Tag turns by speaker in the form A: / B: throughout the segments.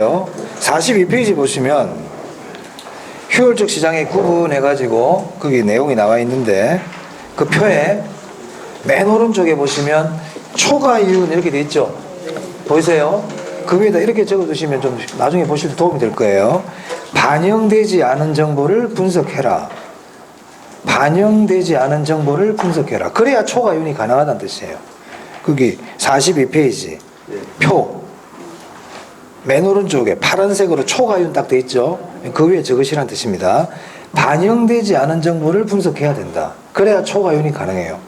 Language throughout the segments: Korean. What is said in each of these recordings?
A: 42페이지 보시면 효율적 시장에 구분해가지고 거기 내용이 나와 있는데 그 표에 맨 오른쪽에 보시면 초과이윤 이렇게 돼 있죠. 보이세요? 그 위에다 이렇게 적어두시면 좀 나중에 보실 때 도움이 될 거예요. 반영되지 않은 정보를 분석해라. 반영되지 않은 정보를 분석해라. 그래야 초과이윤이 가능하다는 뜻이에요. 거기 42페이지 표 맨 오른쪽에 파란색으로 초과이윤 딱 돼 있죠. 그 위에 적으시라는 뜻입니다. 반영되지 않은 정보를 분석해야 된다. 그래야 초과이윤이 가능해요.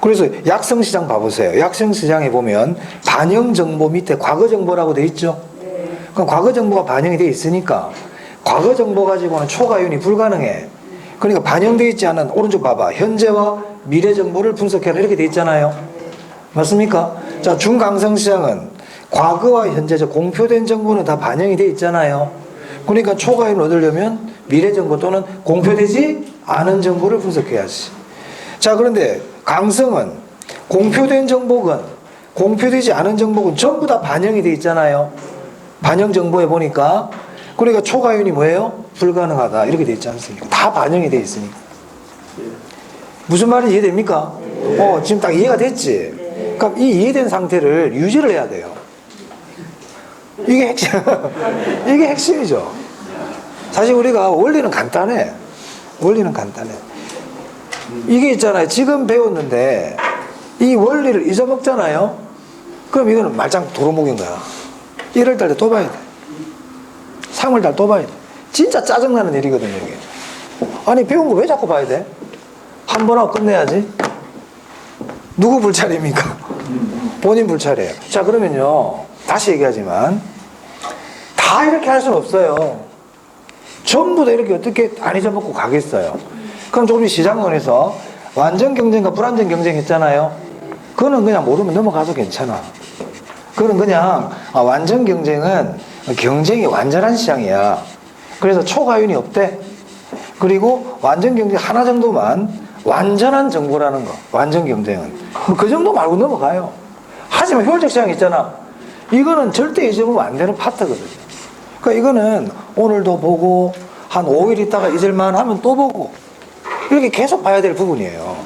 A: 그래서 약성시장 봐보세요. 약성시장에 보면 반영정보 밑에 과거정보라고 돼 있죠. 그럼 과거정보가 반영이 돼 있으니까 과거정보 가지고는 초과이윤이 불가능해. 그러니까 반영되어 있지 않은 오른쪽 봐봐. 현재와 미래정보를 분석해라 이렇게 돼 있잖아요. 맞습니까? 자, 중강성시장은 과거와 현재 공표된 정보는 다 반영이 돼 있잖아요. 그러니까 초과이윤을 얻으려면 미래정보 또는 공표되지 않은 정보를 분석해야지. 자, 그런데 강성은 공표된 정보건 공표되지 않은 정보건 전부 다 반영이 돼 있잖아요. 반영 정보에 보니까. 그러니까 초과이윤이 뭐예요? 불가능하다 이렇게 돼 있지 않습니까? 다 반영이 돼 있으니까. 무슨 말인지 이해됩니까? 지금 딱 이해가 됐지? 그럼 이 이해된 상태를 유지를 해야 돼요. 이게 핵심, 이게 핵심이죠. 사실 우리가 원리는 간단해. 원리는 간단해. 이게 있잖아요. 지금 배웠는데 이 원리를 잊어먹잖아요. 그럼 이거는 말짱 도루묵인 거야. 1월 달에 또 봐야 돼. 3월 달 또 봐야 돼. 진짜 짜증나는 일이거든요, 이게. 아니, 배운 거 왜 자꾸 봐야 돼? 한 번 하고 끝내야지. 누구 불찰입니까? 본인 불찰이에요. 자, 그러면요. 다시 얘기하지만 다 이렇게 할 수는 없어요. 전부 다 이렇게 어떻게 안 잊어먹고 가겠어요. 그럼 조금 시장론에서 완전 경쟁과 불완전 경쟁 했잖아요. 그거는 그냥 모르면 넘어가도 괜찮아. 그건 그냥 완전 경쟁은 경쟁이 완전한 시장이야. 그래서 초과이윤이 없대. 그리고 완전 경쟁 하나 정도만 완전한 정보라는 거. 완전 경쟁은 그 정도 말고 넘어가요. 하지만 효율적 시장 있잖아. 이거는 절대 잊어보면 안 되는 파트거든요. 그러니까 이거는 오늘도 보고 한 5일 있다가 잊을만 하면 또 보고 이렇게 계속 봐야 될 부분이에요.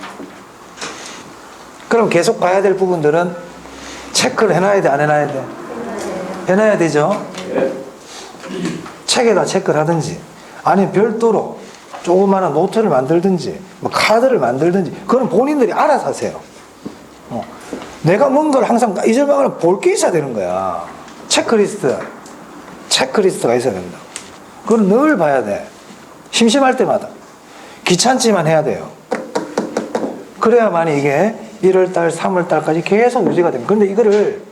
A: 그럼 계속 봐야 될 부분들은 체크를 해놔야 돼, 안 해놔야 돼? 해놔야 되죠? 책에다 체크를 하든지 아니면 별도로 조그마한 노트를 만들든지 뭐 카드를 만들든지 그건 본인들이 알아서 하세요. 내가 뭔가를 항상 잊을만하면 볼 게 있어야 되는 거야. 체크리스트가 있어야 된다. 그건 늘 봐야 돼. 심심할 때마다. 귀찮지만 해야 돼요. 그래야만 이게 1월달, 3월달까지 계속 유지가 됩니다. 그런데 이거를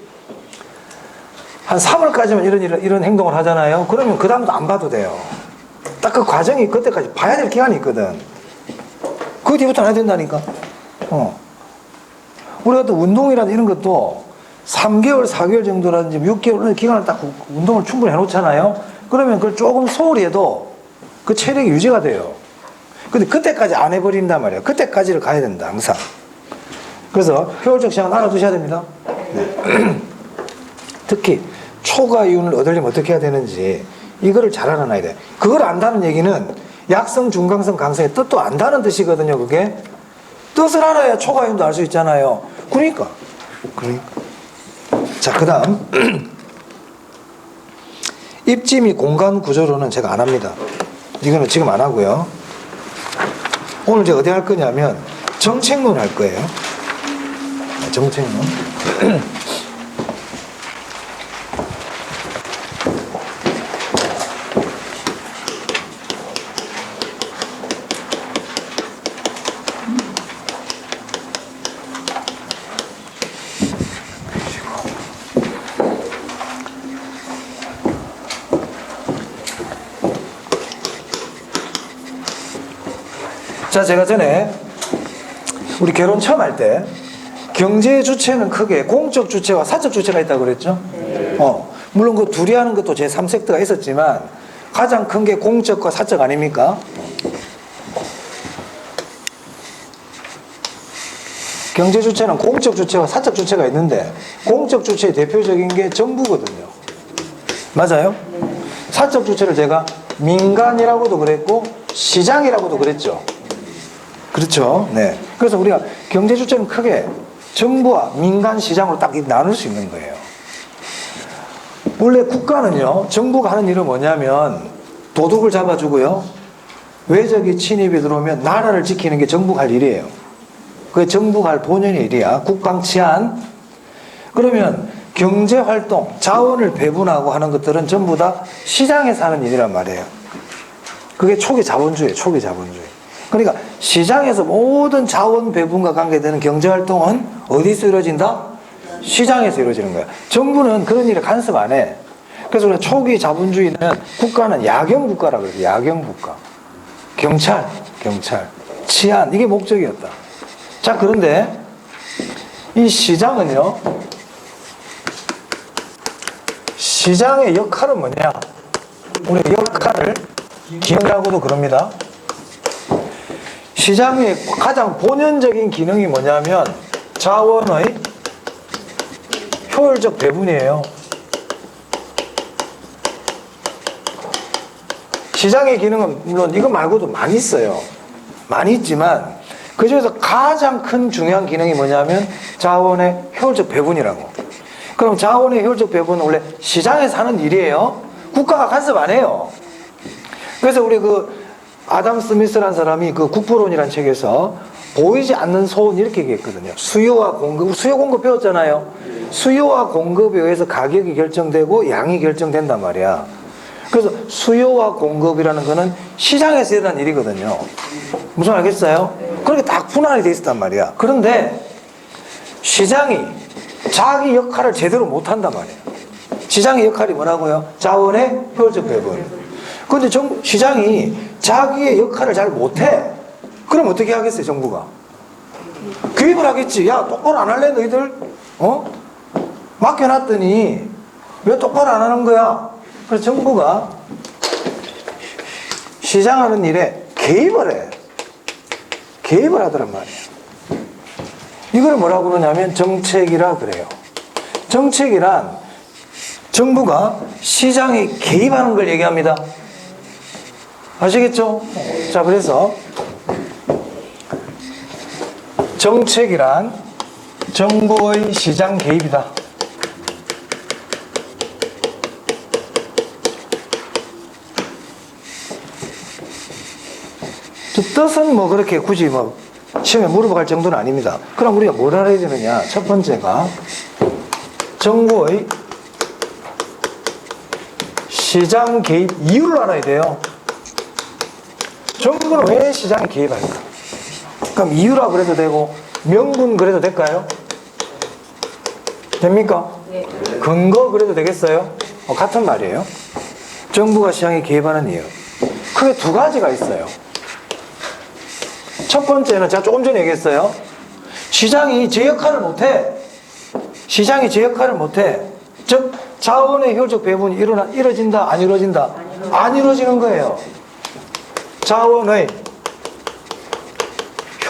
A: 한 3월까지만 이런 행동을 하잖아요. 그러면 그 다음부터 안 봐도 돼요. 딱 그 과정이 그때까지 봐야 될 기간이 있거든. 그 뒤부터는 안 해야 된다니까. 우리가 또 운동이라든 이런 것도 3개월, 4개월 정도라든지 6개월 기간을 딱 운동을 충분히 해놓잖아요. 그러면 그걸 조금 소홀히 해도 그 체력이 유지가 돼요. 근데 그때까지 안 해버린단 말이에요. 그때까지를 가야 된다, 항상. 그래서 효율적 시장은 알아두셔야 됩니다. 네. 특히 초과이윤을 얻으려면 어떻게 해야 되는지 이거를 잘 알아놔야 돼. 그걸 안다는 얘기는 약성, 중강성, 강성의 뜻도 안다는 뜻이거든요. 그게 뜻을 알아야 초과이윤도 알 수 있잖아요. 그러니까. 자, 그 다음 입지 및 공간 구조로는 제가 안 합니다. 이거는 지금 안 하고요. 오늘 제가 어디 할 거냐면 정책론 할 거예요. 정책론. 자, 제가 전에 우리 결혼 처음 할 때 경제 주체는 크게 공적 주체와 사적 주체가 있다고 그랬죠? 물론 그 둘이 하는 것도 제3섹터가 있었지만 가장 큰 게 공적과 사적 아닙니까? 경제 주체는 공적 주체와 사적 주체가 있는데 공적 주체의 대표적인 게 정부거든요. 맞아요? 사적 주체를 제가 민간이라고도 그랬고 시장이라고도 그랬죠. 그렇죠. 네. 그래서 우리가 경제 주체는 크게 정부와 민간 시장으로 딱 나눌 수 있는 거예요. 원래 국가는요, 정부가 하는 일은 뭐냐면 도둑을 잡아주고요, 외적인 침입이 들어오면 나라를 지키는 게 정부가 할 일이에요. 그게 정부가 할 본연의 일이야. 국방 치안. 그러면 경제활동, 자원을 배분하고 하는 것들은 전부 다 시장에서 하는 일이란 말이에요. 그게 초기 자본주의, 초기 자본주의. 그러니까 시장에서 모든 자원 배분과 관계되는 경제활동은 어디서 이루어진다? 시장에서 이루어지는 거야. 정부는 그런 일에 간섭 안 해. 그래서 우리가 초기 자본주의는 국가는 야경국가라고 그래요. 야경국가. 경찰, 치안, 이게 목적이었다. 자, 그런데 이 시장은요, 시장의 역할은 뭐냐? 우리 역할을 기능이라고도 그럽니다. 시장의 가장 본연적인 기능이 뭐냐면 자원의 효율적 배분이에요. 시장의 기능은 물론 이거 말고도 많이 있어요. 많이 있지만 그 중에서 가장 큰 중요한 기능이 뭐냐면 자원의 효율적 배분이라고. 그럼 자원의 효율적 배분은 원래 시장에서 하는 일이에요. 국가가 간섭 안 해요. 그래서 우리 그 아담 스미스라는 사람이 그 국부론이라는 책에서 보이지 않는 소원 이렇게 얘기했거든요. 수요와 공급, 수요 공급 배웠잖아요. 수요와 공급에 의해서 가격이 결정되고 양이 결정된단 말이야. 그래서 수요와 공급이라는 거는 시장에서 일어난 일이거든요. 무슨 알겠어요? 그렇게 딱 분할이 돼 있었단 말이야. 그런데 시장이 자기 역할을 제대로 못한단 말이에요. 시장의 역할이 뭐라고요? 자원의 효율적 배분. 그런데 시장이 자기의 역할을 잘 못해. 그럼 어떻게 하겠어요, 정부가? 개입을 하겠지. 야, 똑바로 안 할래, 너희들? 맡겨놨더니 왜 똑바로 안 하는 거야? 그래서 정부가 시장하는 일에 개입을 해. 개입을 하더란 말이에요. 이걸 뭐라고 그러냐면 정책이라 그래요. 정책이란 정부가 시장에 개입하는 걸 얘기합니다. 아시겠죠? 자, 그래서 정책이란 정부의 시장 개입이다. 뜻은 뭐 그렇게 굳이 뭐 시험에 물어볼 정도는 아닙니다. 그럼 우리가 뭘 알아야 되느냐? 첫 번째가 정부의 시장 개입 이유를 알아야 돼요. 정부는 왜 시장에 개입할까? 그럼 이유라 그래도 되고 명분 그래도 될까요? 됩니까? 네. 근거 그래도 되겠어요? 같은 말이에요. 정부가 시장에 개입하는 이유 크게 두 가지가 있어요. 첫 번째는 제가 조금 전에 얘기했어요. 시장이 제 역할을 못해. 시장이 제 역할을 못해. 즉 자원의 효율적 배분이 이루어진다? 안 이루어진다? 안 이루어지는 거예요. 자원의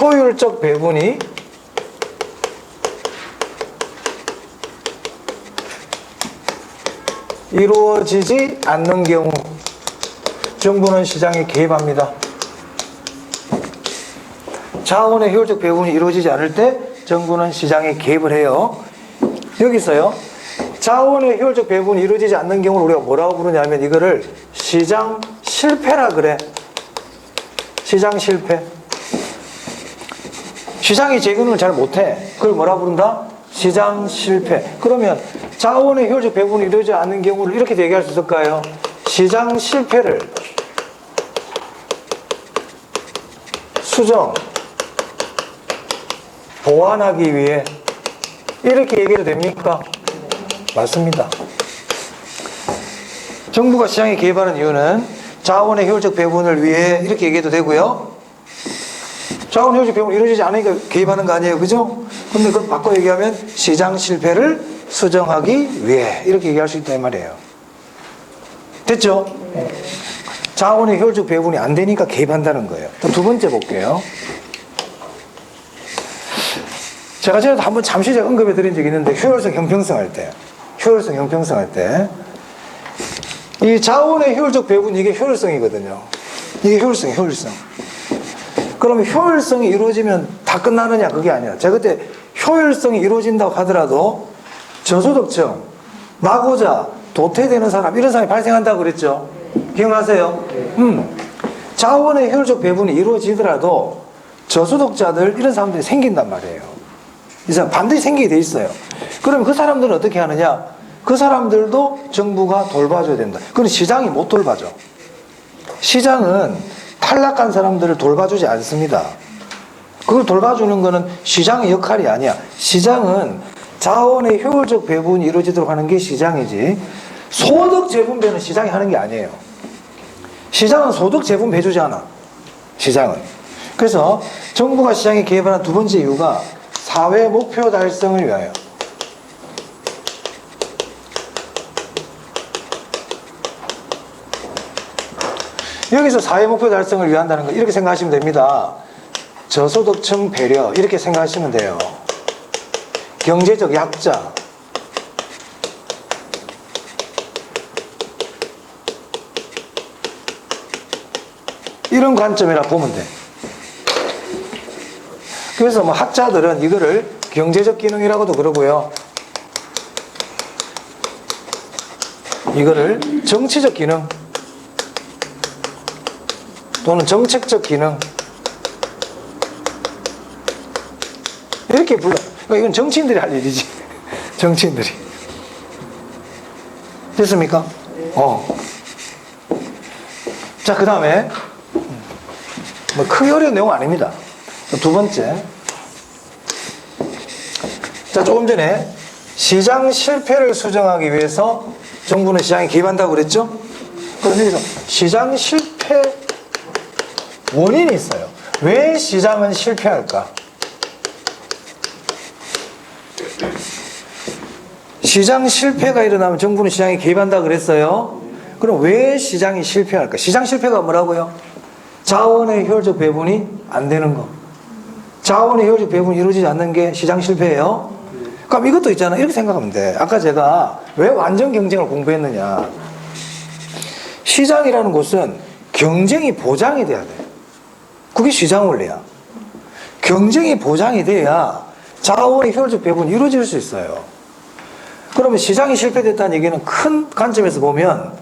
A: 효율적 배분이 이루어지지 않는 경우 정부는 시장에 개입합니다. 자원의 효율적 배분이 이루어지지 않을 때 정부는 시장에 개입을 해요. 여기서요, 자원의 효율적 배분이 이루어지지 않는 경우를 우리가 뭐라고 부르냐면 이거를 시장 실패라 그래. 시장 실패. 시장이 재균을 잘 못해. 그걸 뭐라 부른다? 시장 실패. 그러면 자원의 효율적 배분이 이루어지지 않는 경우를 이렇게 얘기할 수 있을까요? 시장 실패를 수정, 보완하기 위해 이렇게 얘기해도 됩니까? 맞습니다. 정부가 시장에 개입하는 이유는 자원의 효율적 배분을 위해 이렇게 얘기해도 되고요. 자원 효율적 배분이 이루어지지 않으니까 개입하는 거 아니에요, 그죠? 근데 그걸 바꿔 얘기하면 시장 실패를 수정하기 위해 이렇게 얘기할 수 있다 이 말이에요. 됐죠? 자원의 효율적 배분이 안 되니까 개입한다는 거예요. 두 번째 볼게요. 제가 전에도 한번 잠시 언급해 드린 적이 있는데 효율성 형평성 할 때 이 자원의 효율적 배분, 이게 효율성이거든요. 이게 효율성. 그러면 효율성이 이루어지면 다 끝나느냐? 그게 아니야. 제가 그때 효율성이 이루어진다고 하더라도 저소득층, 마고자, 도태되는 사람, 이런 사람이 발생한다고 그랬죠. 기억나세요? 자원의 효율적 배분이 이루어지더라도 저소득자들, 이런 사람들이 생긴단 말이에요. 이 사람 반드시 생기게 돼 있어요. 그러면 그 사람들은 어떻게 하느냐? 그 사람들도 정부가 돌봐줘야 된다. 그건 시장이 못 돌봐줘. 시장은 탈락한 사람들을 돌봐주지 않습니다. 그걸 돌봐주는 거는 시장의 역할이 아니야. 시장은 자원의 효율적 배분이 이루어지도록 하는 게 시장이지, 소득 재분배는 시장이 하는 게 아니에요. 시장은 소득 재분배 해주지 않아. 시장은. 그래서 정부가 시장에 개입하는 두 번째 이유가 사회 목표 달성을 위하여. 여기서 사회 목표 달성을 위한다는 거 이렇게 생각하시면 됩니다. 저소득층 배려, 이렇게 생각하시면 돼요. 경제적 약자, 이런 관점이라 보면 돼. 그래서 뭐 학자들은 이거를 경제적 기능이라고도 그러고요, 이거를 정치적 기능 또는 정책적 기능, 이렇게 불러. 그러니까 이건 정치인들이 할 일이지. 정치인들이. 됐습니까? 자, 그 다음에 뭐 크게 어려운 내용 아닙니다. 두 번째. 자, 조금 전에 시장 실패를 수정하기 위해서 정부는 시장에 개입한다고 그랬죠? 그럼 여기서 시장 실패 원인이 있어요. 왜 시장은 실패할까? 시장 실패가 일어나면 정부는 시장에 개입한다 그랬어요. 그럼 왜 시장이 실패할까? 시장 실패가 뭐라고요? 자원의 효율적 배분이 안 되는 거. 자원의 효율적 배분이 이루어지지 않는 게 시장 실패예요. 그럼 이것도 있잖아. 이렇게 생각하면 돼. 아까 제가 왜 완전 경쟁을 공부했느냐. 시장이라는 곳은 경쟁이 보장이 돼야 돼. 그게 시장 원리야. 경쟁이 보장이 돼야 자원의 효율적 배분이 이루어질 수 있어요. 그러면 시장이 실패됐다는 얘기는 큰 관점에서 보면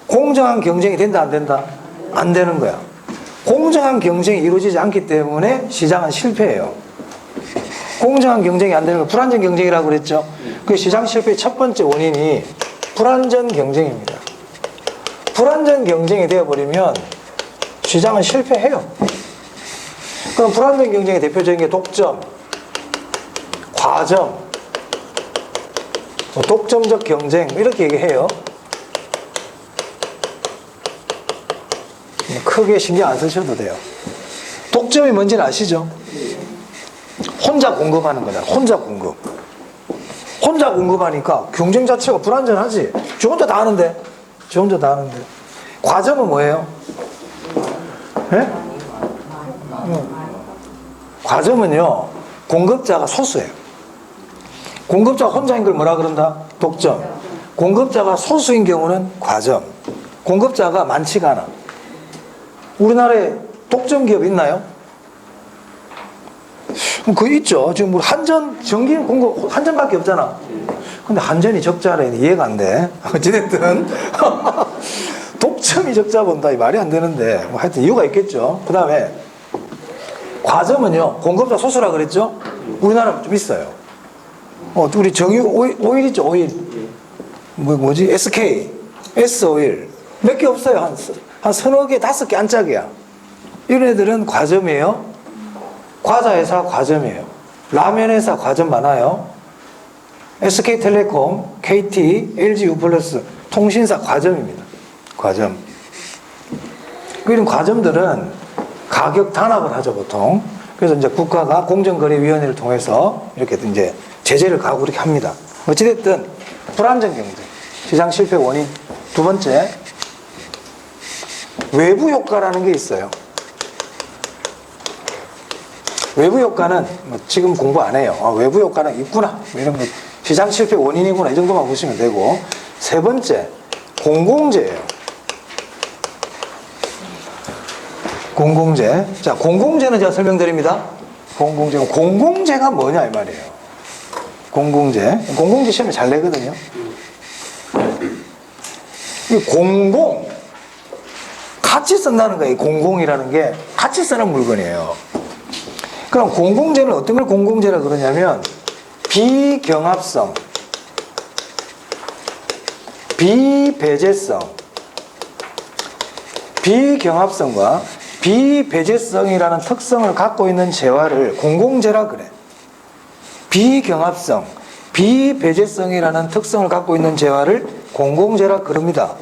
A: 공정한 경쟁이 된다, 안 된다? 안 되는 거야. 공정한 경쟁이 이루어지지 않기 때문에 시장은 실패해요. 공정한 경쟁이 안 되는 거 불안전 경쟁이라고 그랬죠. 그 시장 실패의 첫 번째 원인이 불안전 경쟁입니다. 불안전 경쟁이 되어버리면 시장은 실패해요. 그럼 불안전 경쟁의 대표적인 게 독점, 과점, 독점적 경쟁, 이렇게 얘기해요. 크게 신경 안 쓰셔도 돼요. 독점이 뭔지는 아시죠? 혼자 공급하는 거잖아. 혼자 공급. 혼자 공급하니까 경쟁 자체가 불안전하지. 저 혼자 다 하는데. 과점은 뭐예요? 네? 과점은요, 공급자가 소수예요. 공급자가 혼자인 걸 뭐라 그런다? 독점. 공급자가 소수인 경우는 과점. 공급자가 많지가 않아. 우리나라에 독점 기업 있나요? 그거 있죠. 지금 우리 한전 전기 공급 한전밖에 없잖아. 근데 한전이 적자래. 이해가 안 돼. 어찌됐든 독점이 적자 본다, 이 말이 안 되는데 뭐 하여튼 이유가 있겠죠. 그 다음에 과점은요, 공급자 소수라 그랬죠. 우리나라는 좀 있어요. 우리 정유 오일 있죠. 오일 뭐지? SK, S-오일 몇 개 없어요. 한 서너 개, 5개 안짝이야. 이런 애들은 과점이에요. 과자회사 과점이에요. 라면회사 과점 많아요. SK텔레콤, KT, LGU+, 통신사 과점입니다. 과점. 이런 과점들은 가격 단합을 하죠, 보통. 그래서 이제 국가가 공정거래위원회를 통해서 이렇게 이제 제재를 가하고 이렇게 합니다. 어찌됐든 불안전 경쟁, 시장 실패 원인. 두 번째, 외부 효과라는 게 있어요. 외부 효과는 뭐 지금 공부 안 해요. 외부 효과는 있구나, 이런 거 시장 실패 원인이구나, 이 정도만 보시면 되고. 세 번째, 공공재예요. 공공재. 자, 공공재는 제가 설명드립니다. 공공재가 뭐냐 이 말이에요. 공공재 시험에 잘 내거든요. 이 공공, 같이 쓴다는 거예요. 공공이라는 게 같이 쓰는 물건이에요. 그럼 공공재는 어떤 걸 공공재라 그러냐면 비경합성, 비배제성, 비경합성과 비배제성이라는 특성을 갖고 있는 재화를 공공재라 그래. 비경합성, 비배제성이라는 특성을 갖고 있는 재화를 공공재라 그럽니다.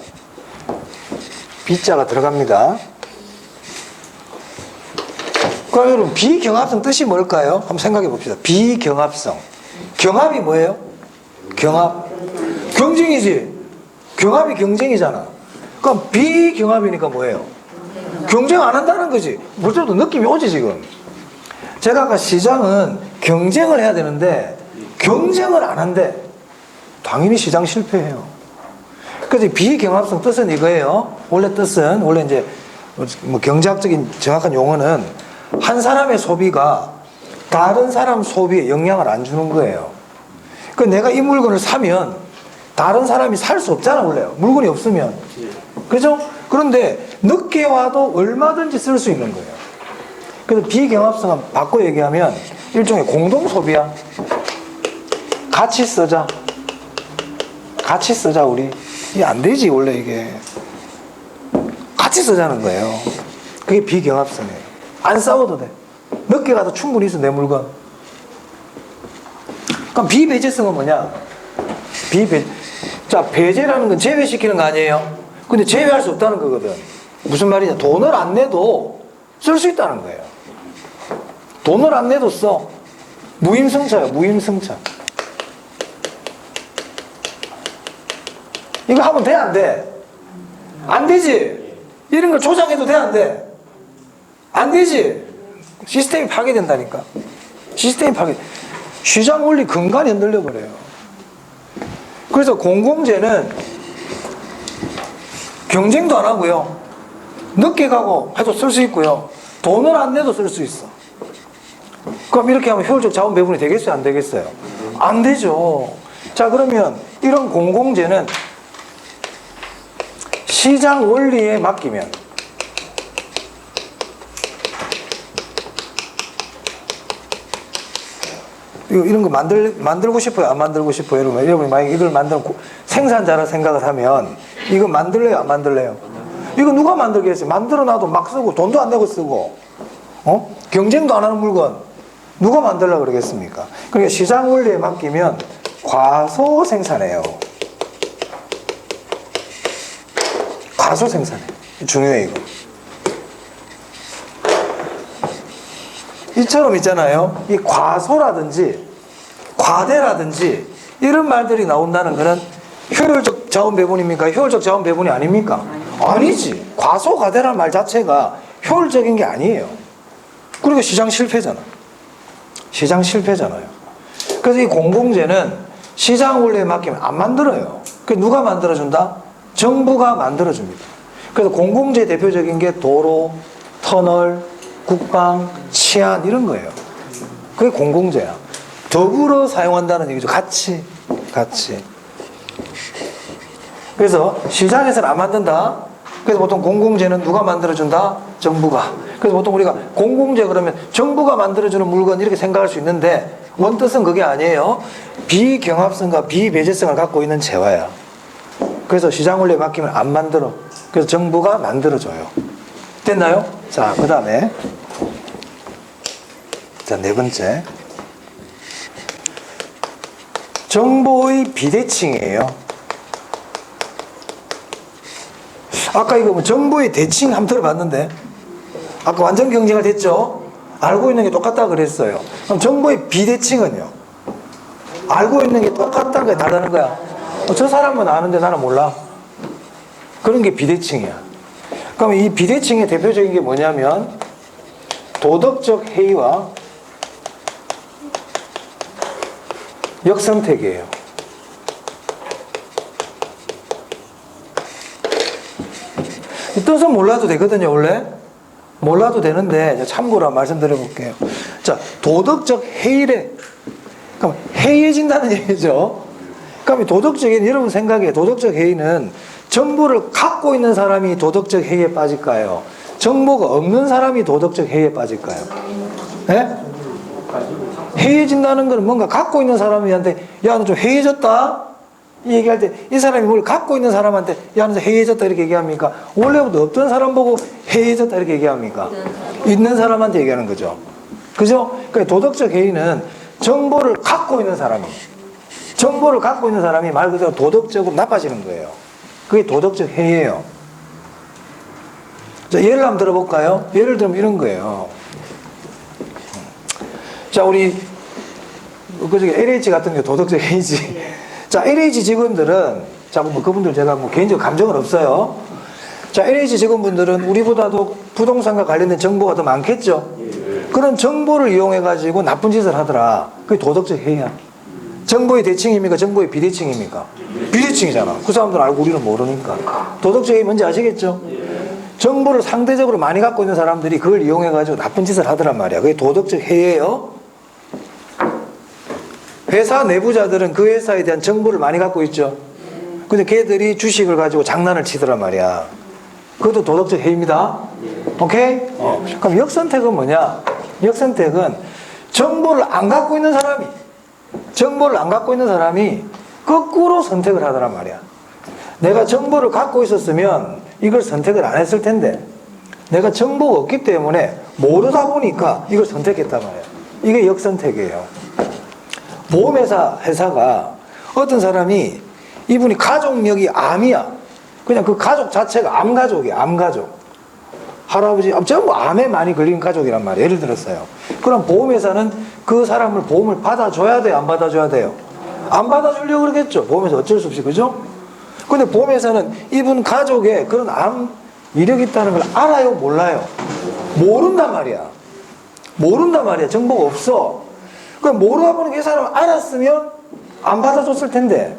A: 비자가 들어갑니다. 그럼 여러분, 비경합성 뜻이 뭘까요? 한번 생각해 봅시다. 비경합성. 경합이 뭐예요? 경합. 경쟁이지. 경합이 경쟁이잖아. 그럼 비경합이니까 뭐예요? 경쟁 안 한다는 거지. 물질도 느낌이 오지 지금. 제가 아까 시장은 경쟁을 해야 되는데 경쟁을 안 한대. 당연히 시장 실패해요. 그래서 비경합성 뜻은 이거예요. 원래 뜻은, 원래 이제 뭐 경제학적인 정확한 용어는 한 사람의 소비가 다른 사람 소비에 영향을 안 주는 거예요. 그 내가 이 물건을 사면 다른 사람이 살 수 없잖아, 원래. 물건이 없으면. 그죠? 그런데 늦게 와도 얼마든지 쓸 수 있는 거예요. 그래서 비경합성은 바꿔 얘기하면 일종의 공동 소비야. 같이 쓰자. 같이 쓰자, 우리. 이게 안 되지, 원래 이게. 같이 쓰자는 거예요. 그게 비경합성이에요. 안 싸워도 돼. 늦게 가도 충분히 있어, 내 물건. 그럼 비배제성은 뭐냐? 자, 배제라는 건 제외시키는 거 아니에요? 근데 제외할 수 없다는 거거든. 무슨 말이냐? 돈을 안 내도 쓸 수 있다는 거예요. 돈을 안 내도 써. 무임승차예요, 무임승차. 이거 하면 돼, 안 돼? 안 되지? 이런 걸 조작해도 돼, 안 돼? 안 되지? 시스템이 파괴된다니까. 시스템이 파괴. 시장 원리 근간이 흔들려 버려요. 그래서 공공재는 경쟁도 안 하고요. 늦게 가고 해도 쓸 수 있고요. 돈을 안 내도 쓸 수 있어. 그럼 이렇게 하면 효율적 자원 배분이 되겠어요? 안 되겠어요? 안 되죠. 자, 그러면 이런 공공재는 시장 원리에 맡기면 이런 거 만들고 싶어요? 안 만들고 싶어요? 여러분이 만약에 이걸 생산자라 생각을 하면 이거 만들래요? 안 만들래요? 이거 누가 만들겠어요? 만들어 놔도 막 쓰고 돈도 안 내고 쓰고 경쟁도 안 하는 물건 누가 만들려고 그러겠습니까? 그러니까 시장 원리에 맡기면 과소 생산해요. 과소 생산해. 중요해 이거. 이처럼 있잖아요. 이 과소라든지 과대라든지 이런 말들이 나온다는 것은 효율적 자원 배분입니까? 효율적 자원 배분이 아닙니까? 아니지. 과소 과대라는 말 자체가 효율적인 게 아니에요. 그리고 시장 실패잖아. 시장 실패잖아요. 그래서 이 공공재는 시장 원리에 맡기면 안 만들어요. 그 누가 만들어준다? 정부가 만들어줍니다. 그래서 공공재 대표적인 게 도로, 터널, 국방, 치안 이런 거예요. 그게 공공재야. 더불어 사용한다는 얘기죠. 같이. 그래서 시장에서는 안 만든다. 그래서 보통 공공재는 누가 만들어준다? 정부가. 그래서 보통 우리가 공공재 그러면 정부가 만들어주는 물건 이렇게 생각할 수 있는데 원뜻은 그게 아니에요. 비경합성과 비배제성을 갖고 있는 재화야. 그래서 시장 원리에 맡기면 안 만들어. 그래서 정부가 만들어줘요. 됐나요? 자, 그 다음에 자, 네 번째 정보의 비대칭이에요. 아까 이거 뭐 정보의 대칭 한번 들어봤는데 아까 완전 경쟁을 됐죠? 알고 있는 게 똑같다 그랬어요. 그럼 정보의 비대칭은요? 알고 있는 게 똑같다는 게 다르다는 거야. 저 사람은 아는데 나는 몰라. 그런 게 비대칭이야. 그럼 이 비대칭의 대표적인 게 뭐냐면 도덕적 해이와 역선택이에요. 이 뜻은 몰라도 되거든요, 원래. 몰라도 되는데 참고로 말씀드려 볼게요. 자, 도덕적 해이래. 그럼 해이해진다는 얘기죠. 그럼 도덕적 해이, 여러분 생각에 도덕적 해이는 정보를 갖고 있는 사람이 도덕적 해이에 빠질까요? 정보가 없는 사람이 도덕적 해이에 빠질까요? 네? 해이해진다는 건 뭔가 갖고 있는 사람한테 야, 너 좀 해이해졌다? 이 얘기할 때 이 사람이 뭘 갖고 있는 사람한테 야, 너 해이해졌다 이렇게 얘기합니까? 원래부터 없던 사람 보고 해이해졌다 이렇게 얘기합니까? 있는 사람한테 얘기하는 거죠. 그죠? 그러니까 도덕적 해이는 정보를 갖고 있는 사람이 말 그대로 도덕적으로 나빠지는 거예요. 그게 도덕적 해이예요. 자, 예를 한번 들어볼까요? 예를 들면 이런 거예요. 자, 우리 그저기 LH 같은 게 도덕적 해이지. 자, LH 직원들은 자, 뭐 그분들 제가 뭐 개인적 감정은 없어요. 자, LH 직원분들은 우리보다도 부동산과 관련된 정보가 더 많겠죠. 그런 정보를 이용해 가지고 나쁜 짓을 하더라. 그게 도덕적 해이야. 정보의 대칭입니까? 정보의 비대칭입니까? 비대칭이잖아. 그 사람들은 알고 우리는 모르니까. 도덕적 해이 뭔지 아시겠죠? 정보를 상대적으로 많이 갖고 있는 사람들이 그걸 이용해 가지고 나쁜 짓을 하더란 말이야. 그게 도덕적 해이예요. 회사 내부자들은 그 회사에 대한 정보를 많이 갖고 있죠. 근데 걔들이 주식을 가지고 장난을 치더란 말이야. 그것도 도덕적 해이입니다. 오케이? 그럼 역선택은 뭐냐? 역선택은 정보를 안 갖고 있는 사람이 거꾸로 선택을 하더란 말이야. 내가 정보를 갖고 있었으면 이걸 선택을 안 했을 텐데 내가 정보가 없기 때문에 모르다 보니까 이걸 선택했단 말이야. 이게 역선택이에요. 회사가 어떤 사람이 이분이 가족력이 암이야. 그냥 그 가족 자체가 암가족이야. 암가족. 할아버지 전부 암에 많이 걸린 가족이란 말이에요. 예를 들었어요. 그럼 보험회사는 그 사람을 보험을 받아줘야 돼요? 안 받아줘야 돼요? 안 받아주려고 그러겠죠. 보험회사 어쩔 수 없이. 그죠? 근데 보험회사는 이분 가족에 그런 암 이력이 있다는 걸 알아요? 몰라요? 모른단 말이야. 정보가 없어. 그럼 모르다 보니까 이 사람을 알았으면 안 받아줬을 텐데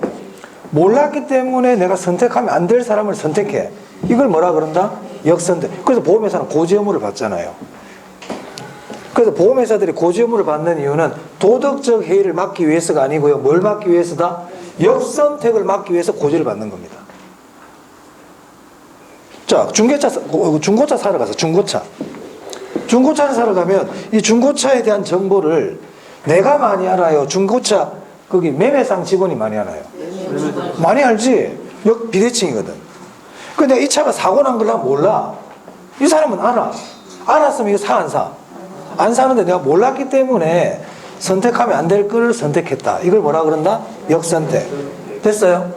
A: 몰랐기 때문에 내가 선택하면 안 될 사람을 선택해. 이걸 뭐라 그런다? 역선택. 그래서 보험회사는 고지 의무를 받잖아요. 그래서 보험회사들이 고지 의무를 받는 이유는 도덕적 해이를 막기 위해서가 아니고요. 뭘 막기 위해서다? 역선택을 막기 위해서 고지를 받는 겁니다. 자, 중고차 사러 가서 중고차를 사러 가면 이 중고차에 대한 정보를 내가 많이 알아요? 중고차 거기 매매상 직원이 많이 알아요? 많이 알지? 비대칭이거든. 근데 이 차가 사고 난 걸 난 몰라. 이 사람은 알아. 알았으면 이거 사 안 사? 안 사는데 내가 몰랐기 때문에 선택하면 안 될 걸 선택했다. 이걸 뭐라 그런다? 역선택. 됐어요?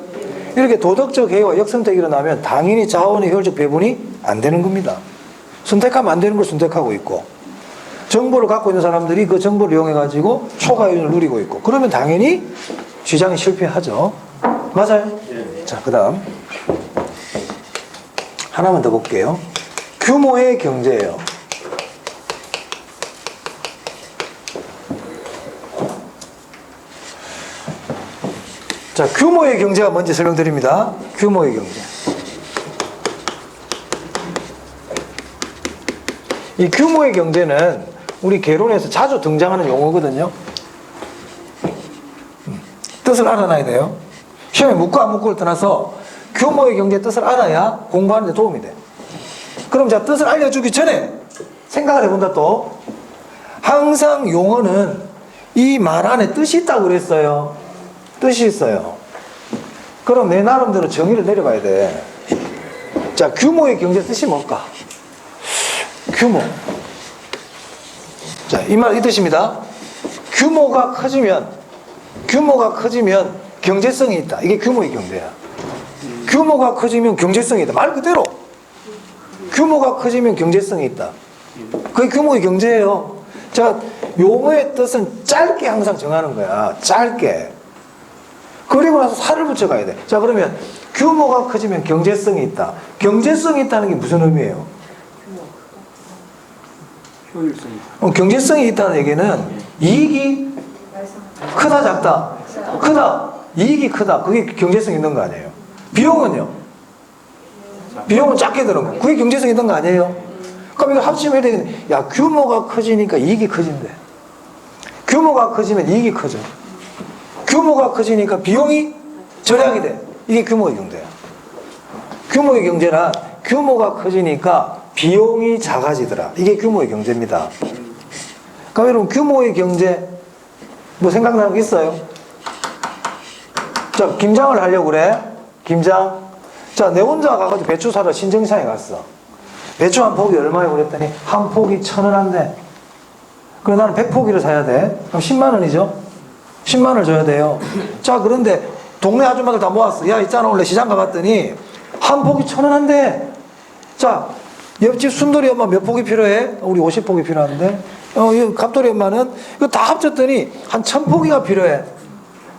A: 이렇게 도덕적 해이와 역선택이 일어나면 당연히 자원의 효율적 배분이 안 되는 겁니다. 선택하면 안 되는 걸 선택하고 있고 정보를 갖고 있는 사람들이 그 정보를 이용해 가지고 초과이윤을 누리고 있고 그러면 당연히 시장이 실패하죠. 맞아요? 자, 그 다음 하나만 더 볼게요. 규모의 경제예요. 자, 규모의 경제가 뭔지 설명드립니다. 규모의 경제. 이 규모의 경제는 우리 개론에서 자주 등장하는 용어거든요. 뜻을 알아놔야 돼요. 시험에 묻고 안 묻고를 떠나서 규모의 경제의 뜻을 알아야 공부하는 데 도움이 돼. 그럼 자, 뜻을 알려주기 전에 생각을 해본다 또. 항상 용어는 이 말 안에 뜻이 있다고 그랬어요. 뜻이 있어요. 그럼 내 나름대로 정의를 내려봐야 돼. 자, 규모의 경제 뜻이 뭘까? 규모. 자, 이 말 이 뜻입니다. 규모가 커지면 경제성이 있다. 이게 규모의 경제야. 규모가 커지면 경제성이 있다. 말 그대로. 규모가 커지면 경제성이 있다. 그게 규모의 경제예요. 자, 용어의 뜻은 짧게 항상 정하는 거야. 짧게. 그리고 나서 살을 붙여가야 돼. 자, 그러면 규모가 커지면 경제성이 있다. 경제성이 있다는 게 무슨 의미예요? 경제성이 있다는 얘기는 이익이 크다 작다? 크다. 이익이 크다. 그게 경제성 있는 거 아니에요? 비용은요? 비용은 작게 드는 거. 그게 경제성이 있는 거 아니에요? 그럼 이거 합치면 되겠네. 야, 규모가 커지니까 이익이 커진대. 규모가 커지면 이익이 커져. 규모가 커지니까 비용이 절약이 돼. 이게 규모의 경제야. 규모의 경제란 규모가 커지니까 비용이 작아지더라. 이게 규모의 경제입니다. 그럼 여러분, 규모의 경제 뭐 생각나는 거 있어요? 자, 김장을 하려고 그래. 김장. 자, 내 혼자 가가지고 배추 사러 신정시장에 갔어. 배추 한 포기 얼마에 그랬더니 한 포기 1,000원 한대. 그래, 나는 100포기를 사야 돼. 그럼 10만 원이죠? 10만 원을 줘야 돼요. 자, 그런데 동네 아줌마들 다 모았어. 야, 있잖아, 원래 시장 가봤더니 한 포기 1,000원 한대. 자, 옆집 순돌이 엄마 몇 포기 필요해? 우리 50포기 필요한데. 이 갑돌이 엄마는 이거 다 합쳤더니 한 1,000포기가 필요해.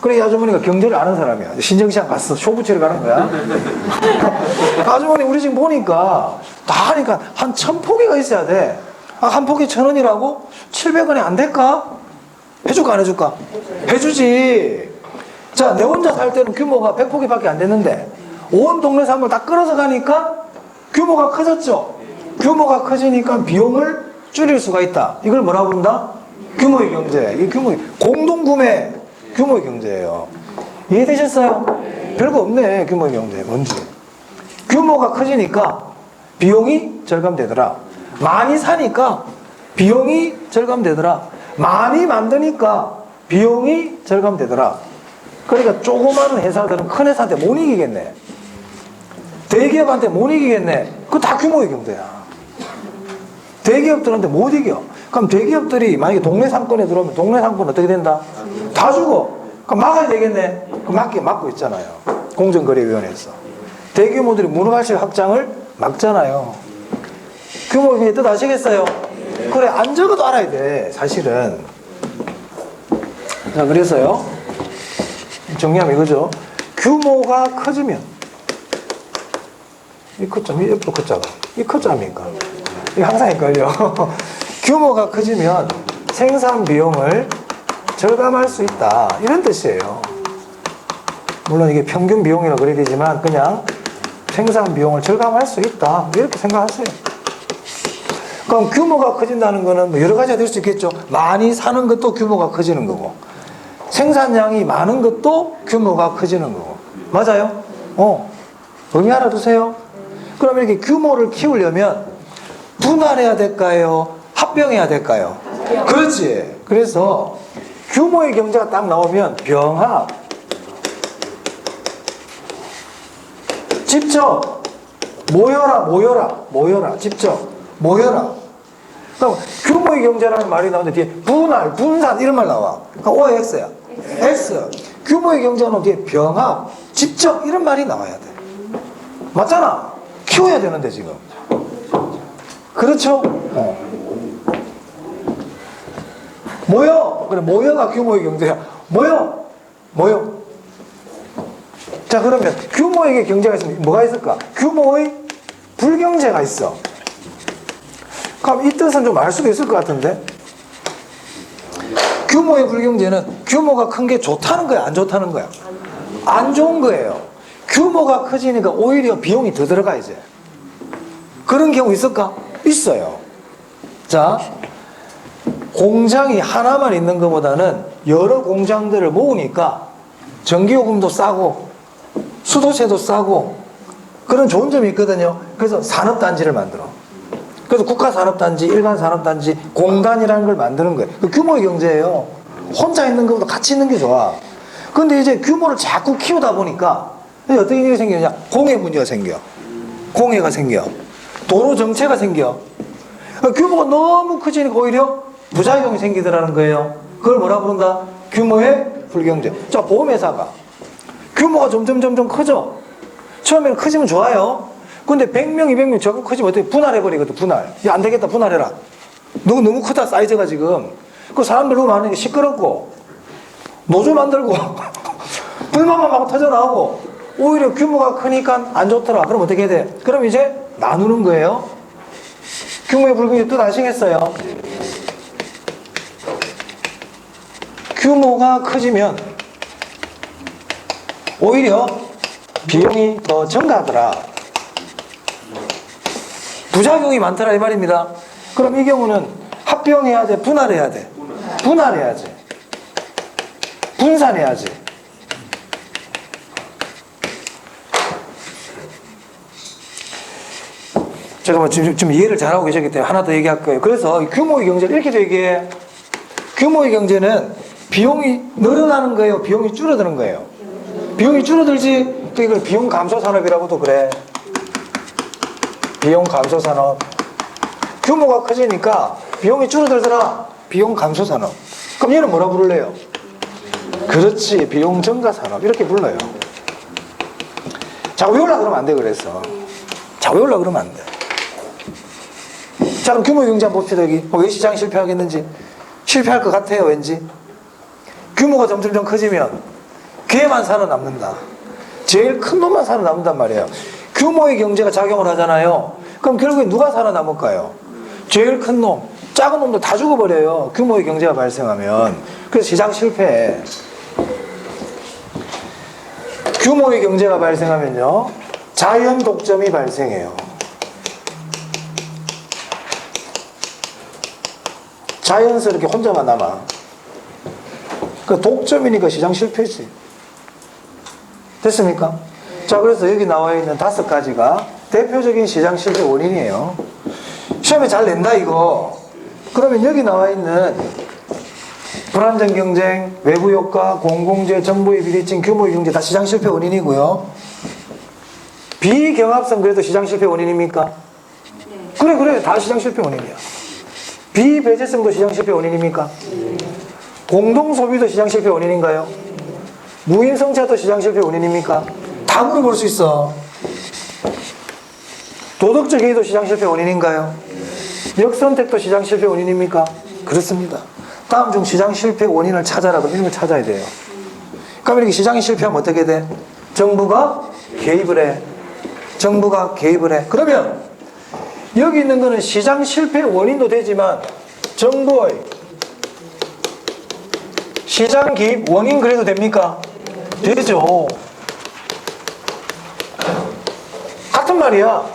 A: 그래, 이 아주머니가 경제를 아는 사람이야. 신정시장 갔어. 쇼부치러 가는 거야. 아주머니, 우리 지금 보니까 다 하니까 한 1,000포기가 있어야 돼. 아, 한 포기 1,000원이라고? 700원에 안 될까? 해줄까, 안 해줄까? 해주지. 자, 내 혼자 살 때는 규모가 100포기밖에 안 됐는데, 온 동네 사람을 다 끌어서 가니까 규모가 커졌죠? 규모가 커지니까 비용을 줄일 수가 있다. 이걸 뭐라 부른다? 규모의 경제. 이 규모의, 공동구매, 규모의 경제예요. 이해되셨어요? 별거 없네, 규모의 경제. 뭔지. 규모가 커지니까 비용이 절감되더라. 많이 사니까 비용이 절감되더라. 많이 만드니까 비용이 절감되더라. 그러니까 조그마한 회사들은 큰 회사한테 못 이기겠네. 대기업한테 못 이기겠네. 그거 다 규모의 경제야. 대기업들한테 못 이겨. 그럼 대기업들이 만약에 동네 상권에 들어오면 동네 상권 어떻게 된다? 다 죽어. 그럼 막아야 되겠네. 그럼 막고 있잖아요. 공정거래위원회에서. 대규모들이 문화발식 확장을 막잖아요. 규모의 뜻 아시겠어요? 그래, 안 적어도 알아야 돼, 사실은. 자, 그래서요, 정리하면 이거죠. 규모가 커지면, 이 커점, 이 F 커자가, 이 커자입니까? 이거 항상 헷갈려. 규모가 커지면 생산 비용을 절감할 수 있다. 이런 뜻이에요. 물론 이게 평균 비용이라고 그래야 되지만, 그냥 생산 비용을 절감할 수 있다. 이렇게 생각하세요. 그럼 규모가 커진다는 거는 뭐 여러 가지가 될 수 있겠죠. 많이 사는 것도 규모가 커지는 거고, 생산량이 많은 것도 규모가 커지는 거고. 맞아요? 의미 알아두세요. 그럼 이렇게 규모를 키우려면 분할해야 될까요? 합병해야 될까요? 그렇지. 그래서 규모의 경제가 딱 나오면 병합, 직접 모여라, 직접 모여라. 그럼 규모의 경제라는 말이 나오는데 뒤에 분할, 분산 이런 말 나와. 그러니까 O가 X야. X. 규모의 경제는 뒤에 병합, 직접 이런 말이 나와야 돼. 맞잖아. 키워야 되는데 지금. 그렇죠? 모여. 그래, 모여가 규모의 경제야. 모여. 자, 그러면 규모의 경제가 있으면 뭐가 있을까? 규모의 불경제가 있어. 그럼 이 뜻은 좀 알 수도 있을 것 같은데, 규모의 불경제는 규모가 큰 게 좋다는 거야, 안 좋다는 거야? 안 좋은 거예요. 규모가 커지니까 오히려 비용이 더 들어가. 이제 그런 경우 있을까? 있어요. 자, 공장이 하나만 있는 것보다는 여러 공장들을 모으니까 전기요금도 싸고 수도세도 싸고 그런 좋은 점이 있거든요. 그래서 산업단지를 만들어. 그래서 국가산업단지, 일반산업단지, 공단이라는 걸 만드는 거예요. 그 규모의 경제예요. 혼자 있는 것보다 같이 있는 게 좋아. 근데 이제 규모를 자꾸 키우다 보니까 어떤 일이 생기느냐? 공해 문제가 생겨. 공해가 생겨. 도로 정체가 생겨. 규모가 너무 커지니까 오히려 부작용이 생기더라는 거예요. 그걸 뭐라 부른다? 규모의 불경제. 자, 보험회사가 규모가 점점 커져. 처음에는 커지면 좋아요. 근데 100명, 200명 저거 커지면 어떻게 분할해버리거든, 분할. 야, 안 되겠다, 분할해라. 너무 크다, 사이즈가 지금. 그 사람들 너무 많으니까 시끄럽고, 노조 만들고, 불만만 막 터져나오고, 오히려 규모가 크니까 안 좋더라. 그럼 어떻게 해야 돼? 그럼 이제 나누는 거예요. 규모의 불균형 뜻 아시겠어요? 규모가 커지면 오히려 비용이 더 증가하더라. 부작용이 많더라 이 말입니다. 그럼 이 경우는 합병해야 돼, 분할해야 돼? 분할해야지. 분산해야지. 잠깐만, 지금 이해를 잘하고 계셨기 때문에 하나 더 얘기할 거예요. 그래서 규모의 경제를 이렇게도 얘기해. 규모의 경제는 비용이 늘어나는 거예요, 비용이 줄어드는 거예요? 비용이 줄어들지. 또 이걸 비용 감소 산업이라고도 그래. 비용 감소 산업. 규모가 커지니까 비용이 줄어들더라. 비용 감소 산업. 그럼 얘는 뭐라 부를래요? 그렇지, 비용 증가 산업 이렇게 불러요. 자꾸 외우려고 그러면 안 돼. 그래서 자꾸 외우려고 그러면 안 돼. 자, 그럼 규모의 경제 한번 봅시다. 여기 왜 시장이 실패하겠는지. 실패할 것 같아요, 왠지. 규모가 점점 커지면 걔만 살아남는다. 제일 큰 놈만 살아남는단 말이에요. 규모의 경제가 작용을 하잖아요. 그럼 결국에 누가 살아남을까요? 제일 큰 놈. 작은 놈도 다 죽어버려요, 규모의 경제가 발생하면. 그래서 시장 실패해. 규모의 경제가 발생하면요, 자연 독점이 발생해요. 자연스럽게 혼자만 남아. 그 독점이니까 시장 실패지. 됐습니까? 자, 그래서 여기 나와 있는 5가지가 대표적인 시장 실패 원인이에요. 시험에 잘 낸다 이거. 그러면 여기 나와 있는 불안정 경쟁, 외부 효과, 공공재, 정보의 비대칭, 규모의 경제 다 시장 실패 원인이고요. 비경합성 그래도 시장 실패 원인입니까? 그래 다 시장 실패 원인이야. 비배제성도 시장 실패 원인입니까? 공동소비도 시장 실패 원인인가요? 무임승차도 시장 실패 원인입니까? 다 물어볼 수 있어. 도덕적 해이도 시장 실패 원인인가요? 역선택도 시장 실패 원인입니까? 그렇습니다. 다음 중 시장 실패 원인을 찾아라. 그럼 이런 걸 찾아야 돼요. 그럼 이렇게 시장이 실패하면 어떻게 돼? 정부가 개입을 해. 정부가 개입을 해. 그러면 여기 있는 거는 시장 실패 원인도 되지만 정부의 시장 개입 원인 그래도 됩니까? 되죠. 같은 말이야.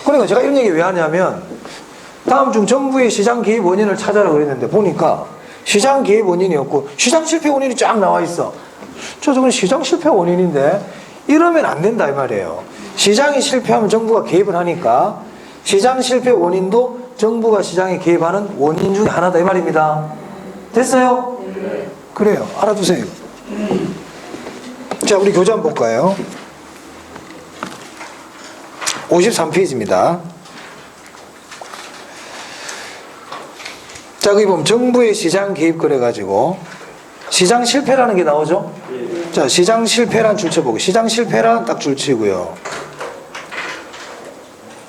A: 그러니까 제가 이런 얘기 왜 하냐면 다음 중 정부의 시장 개입 원인을 찾아라 그랬는데 보니까 시장 개입 원인이 없고 시장 실패 원인이 쫙 나와 있어. 저건 시장 실패 원인인데 이러면 안 된다 이 말이에요. 시장이 실패하면 정부가 개입을 하니까 시장 실패 원인도 정부가 시장에 개입하는 원인 중에 하나다 이 말입니다. 됐어요? 그래요. 알아두세요. 자, 우리 교재 한번 볼까요? 53페이지입니다. 자, 여기 보면 정부의 시장 개입 그래가지고 시장 실패라는 게 나오죠? 자, 시장 실패란 줄 쳐보고 시장 실패란 딱 줄 치고요.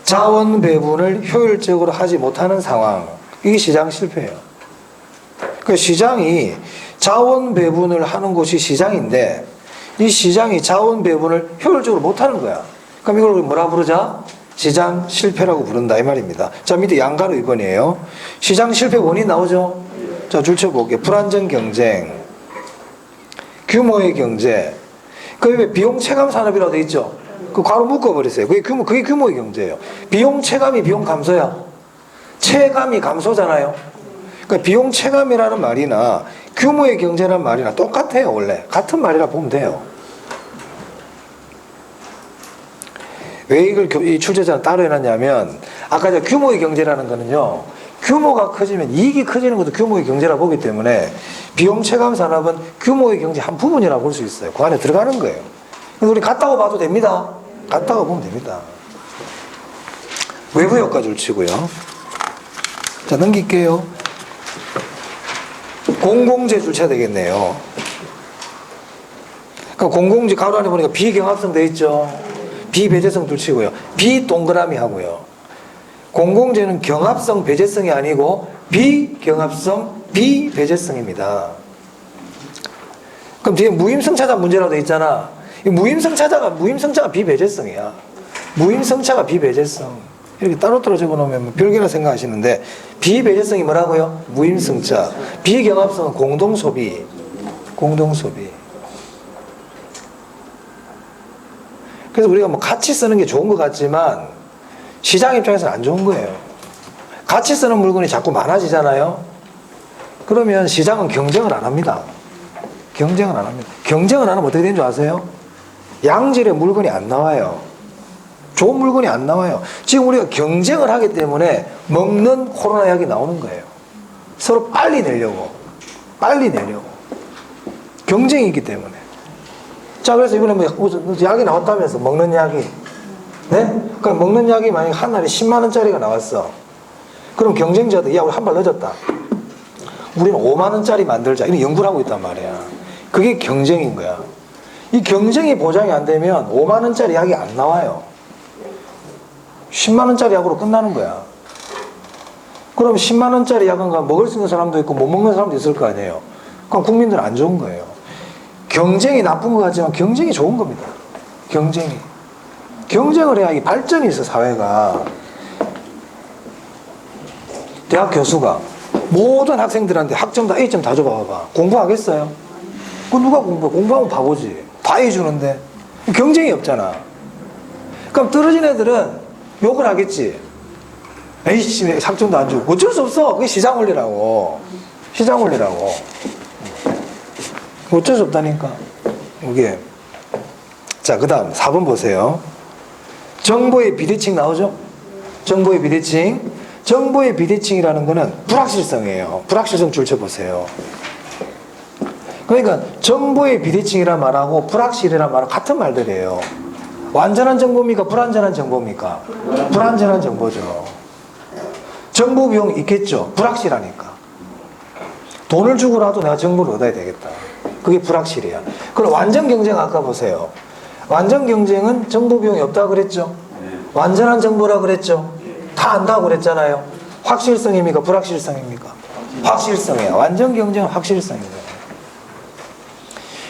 A: 자원 배분을 효율적으로 하지 못하는 상황. 이게 시장 실패예요. 그 시장이 자원 배분을 하는 곳이 시장인데 이 시장이 자원 배분을 효율적으로 못하는 거야. 그럼 이걸 뭐라 부르자? 시장 실패라고 부른다 이 말입니다. 자, 밑에 양가로 2번이에요. 시장 실패 원인 나오죠? 자, 줄 쳐볼게요. 불안정 경쟁, 규모의 경제. 그 비용 체감 산업이라고 돼 있죠? 그 괄호 묶어버렸어요. 그게 규모의 경제예요. 비용 체감이 비용 감소야. 체감이 감소잖아요. 그러니까 비용 체감이라는 말이나 규모의 경제라는 말이나 똑같아요. 원래 같은 말이라 보면 돼요. 왜 이걸 이 출제자는 따로 해놨냐면 아까 제가 규모의 경제라는 거는요, 규모가 커지면 이익이 커지는 것도 규모의 경제라 보기 때문에 비용 체감 산업은 규모의 경제 한 부분이라고 볼 수 있어요. 그 안에 들어가는 거예요. 그래서 우리 같다고 봐도 됩니다. 같다고 보면 됩니다. 외부 효과 줄 치고요. 자, 넘길게요. 공공재 줄 쳐야 되겠네요. 그러니까 공공재 가로 안에 보니까 비경합성 돼 있죠. 비배제성 줄 치고요. 비동그라미 하고요. 공공재는 경합성 배제성이 아니고 비경합성 비배제성입니다. 그럼 뒤에 무임승차자 문제라고 돼 있잖아. 이 무임승차가 비배제성이야. 무임승차가 비배제성. 이렇게 따로따로 적어놓으면 뭐 별개라 생각하시는데 비배제성이 뭐라고요? 무임승차. 비경합성은 공동소비. 공동소비. 그래서 우리가 뭐 같이 쓰는 게 좋은 것 같지만 시장 입장에서는 안 좋은 거예요. 같이 쓰는 물건이 자꾸 많아지잖아요. 그러면 시장은 경쟁을 안 합니다. 경쟁을 안 합니다. 경쟁을 안 하면 어떻게 되는 줄 아세요? 양질의 물건이 안 나와요. 좋은 물건이 안 나와요. 지금 우리가 경쟁을 하기 때문에 먹는 코로나 약이 나오는 거예요. 서로 빨리 내려고. 경쟁이 있기 때문에. 자, 그래서 이번에 뭐 약이 나왔다면서, 먹는 약이. 네? 그럼 먹는 약이 만약에 한 알에 10만원짜리가 나왔어. 그럼 경쟁자들, 야, 우리 한 발 늦었다. 우리는 5만원짜리 만들자. 이런 연구를 하고 있단 말이야. 그게 경쟁인 거야. 이 경쟁이 보장이 안 되면 5만원짜리 약이 안 나와요. 10만원짜리 약으로 끝나는 거야. 그럼 10만원짜리 약은 먹을 수 있는 사람도 있고 못 먹는 사람도 있을 거 아니에요. 그럼 국민들은 안 좋은 거예요. 경쟁이 나쁜 것 같지만 경쟁이 좋은 겁니다. 경쟁을 해야 이 발전이 있어, 사회가. 대학 교수가 모든 학생들한테 학점 다 A점 다 줘봐봐. 공부하겠어요? 그 누가 공부해? 공부하면 바보지. 다 해주는데. 경쟁이 없잖아. 그럼 떨어진 애들은 욕을 하겠지. 에이씨, 학점도 안 주고. 어쩔 수 없어. 그게 시장 원리라고. 어쩔 수 없다니까. 이게. 자, 그 다음 4번 보세요. 정보의 비대칭 나오죠? 정보의 비대칭이라는 거는 불확실성이에요. 불확실성 줄 쳐보세요. 그러니까 정보의 비대칭이란 말하고 불확실이란 말은 같은 말들이에요. 완전한 정보입니까? 불완전한 정보입니까? 불완전한 정보죠. 정보 비용 있겠죠? 불확실하니까. 돈을 주고라도 내가 정보를 얻어야 되겠다. 그게 불확실이야. 그럼 완전 경쟁 아까 보세요. 완전 경쟁은 정보 비용이 없다고 그랬죠? 완전한 정보라고 그랬죠? 다 안다고 그랬잖아요. 확실성입니까? 불확실성입니까? 확실성이야. 완전 경쟁은 확실성이에요.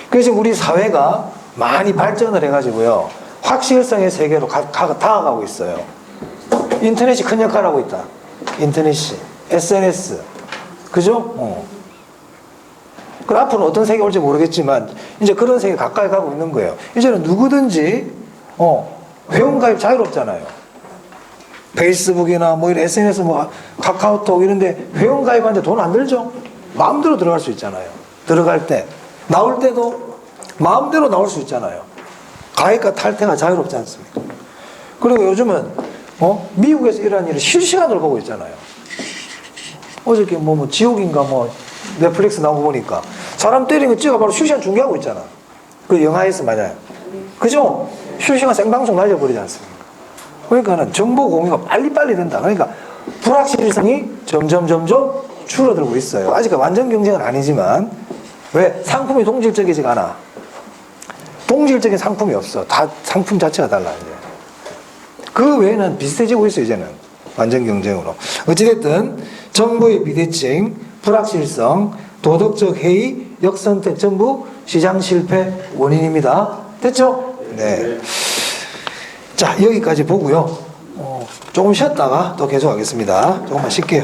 A: 그래서 우리 사회가 많이 발전을 해가지고요. 확실성의 세계로 다가가고 있어요. 인터넷이 큰 역할을 하고 있다. 인터넷이. SNS. 그죠? 그 앞으로는 어떤 세계가 올지 모르겠지만 이제 그런 세계 가까이 가고 있는 거예요. 이제는 누구든지 회원가입 자유롭잖아요. 페이스북이나 뭐 이런 SNS 뭐 카카오톡 이런데 회원가입하는데 돈 안 들죠? 마음대로 들어갈 수 있잖아요. 들어갈 때. 나올 때도 마음대로 나올 수 있잖아요. 가입과 탈퇴가 자유롭지 않습니까? 그리고 요즘은 미국에서 일어난 일을 실시간으로 보고 있잖아요. 어저께 뭐 지옥인가 뭐 넷플릭스 나오고 보니까 사람 때리는 거 찍어 바로 실시간 중계하고 있잖아. 그 영화에서 만약. 그죠? 실시간 생방송 날려버리지 않습니까? 그러니까는 정보 공유가 빨리빨리 된다. 그러니까 불확실성이 점점 줄어들고 있어요. 아직 완전 경쟁은 아니지만 왜? 상품이 동질적이지가 않아. 동질적인 상품이 없어. 다 상품 자체가 달라 이제. 그 외에는 비슷해지고 있어요 이제는. 완전 경쟁으로. 어찌됐든 정보의 비대칭, 불확실성, 도덕적 해이, 역선택 전부 시장 실패 원인입니다. 됐죠? 네. 자, 여기까지 보고요. 조금 쉬었다가 또 계속하겠습니다. 조금만 쉴게요.